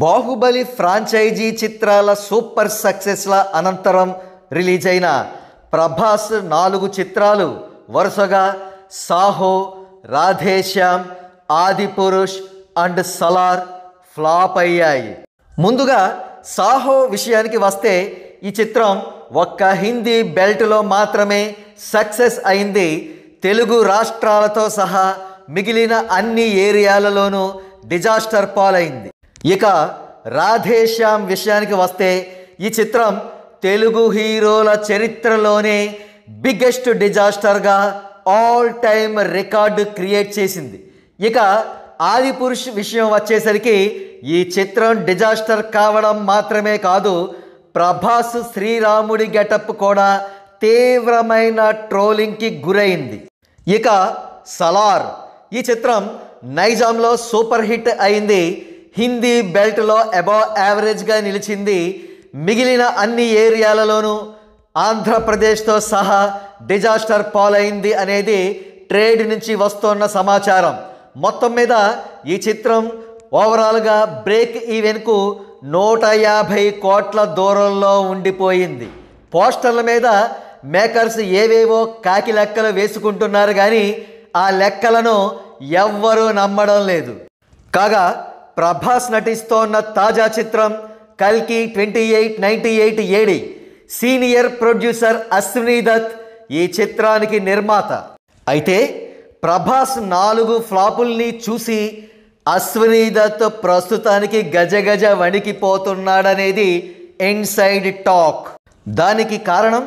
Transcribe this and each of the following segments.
Baahubali franchise చిత్రాల super సక్సెస్ల అనంతరం release అయిన ప్రభాస్ 4 చిత్రాలు వరుసగా సాహో, రాధేశ్యామ్, ఆదిపురుష్ అండ్ సలార్ ఫ్లాప్ అయ్యాయి. ముందుగా సాహో విషయానికి వస్తే ఈ చిత్రం ఒక్క హిందీ బెల్ట్లో మాత్రమే సక్సెస్ అయింది. తెలుగు రాష్ట్రాలతో సహా మిగిలిన అన్ని ఏరియాలలోనూ డిజాస్టర్ పాలైంది. ఇక రాధేశ్యామ్ విషయానికి వస్తే ఈ చిత్రం తెలుగు హీరోల చరిత్రలోనే బిగ్గెస్ట్ డిజాస్టర్గా ఆల్ టైమ్ రికార్డు క్రియేట్ చేసింది. ఇక ఆదిపురుష్ విషయం వచ్చేసరికి ఈ చిత్రం డిజాస్టర్ కావడం మాత్రమే కాదు, ప్రభాస్ శ్రీరాముడి గెటప్ కూడా తీవ్రమైన ట్రోలింగ్కి గురైంది. ఇక సలార్ ఈ చిత్రం నైజాంలో సూపర్ హిట్ అయింది. హిందీ బెల్ట్లో అబవ్ యావరేజ్గా నిలిచింది. మిగిలిన అన్ని ఏరియాలలోనూ ఆంధ్రప్రదేశ్తో సహా డిజాస్టర్ పాలైంది అనేది ట్రేడ్ నుంచి వస్తున్న సమాచారం. మొత్తం మీద ఈ చిత్రం ఓవరాల్గా బ్రేక్ ఈవెన్కు 150 కోట్ల దూరంలో ఉండిపోయింది. పోస్టర్ల మీద మేకర్స్ ఏవేవో కాకి లెక్కలు వేసుకుంటున్నారు కానీ ఆ లెక్కలను ఎవ్వరూ నమ్మడం లేదు. కాగా ప్రభాస్ నటిస్తోన్న తాజా చిత్రం కల్కి 2898 AD. Senior producer Ashwini Dutt ఈ చిత్రానికి నిర్మాత. అయితే ప్రభాస్ 4 ఫ్లాపుల్ని చూసి అశ్విని దత్ ప్రస్తుతానికి గజగజ వణికిపోతున్నాడనేది ఇన్సైడ్ టాక్. దానికి కారణం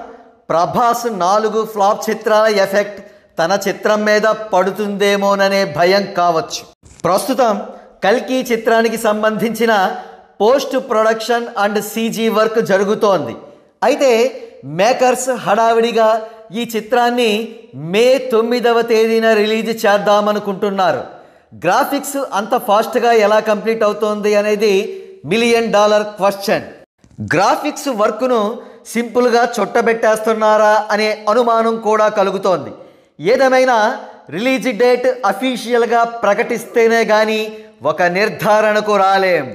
ప్రభాస్ 4 ఫ్లాప్ చిత్రాల ఎఫెక్ట్ తన చిత్రం మీద పడుతుందేమోననే భయం కావచ్చు. ప్రస్తుతం కల్కి చిత్రానికి సంబంధించిన post production and CG work జరుగుతోంది. అయితే మేకర్స్ హడావిడిగా ఈ చిత్రాన్ని మే 9వ తేదీన రిలీజ్ చేద్దామనుకుంటున్నారు. గ్రాఫిక్స్ అంత ఫాస్ట్గా ఎలా కంప్లీట్ అవుతోంది అనేది $1 మిలియన్ క్వశ్చన్. గ్రాఫిక్స్ వర్క్ను సింపుల్గా చుట్టబెట్టేస్తున్నారా అనే అనుమానం కూడా కలుగుతోంది. ఏదేమైనా రిలీజ్ డేట్ అఫీషియల్గా ప్రకటిస్తేనే కానీ ఒక నిర్ధారణకు రాలేం.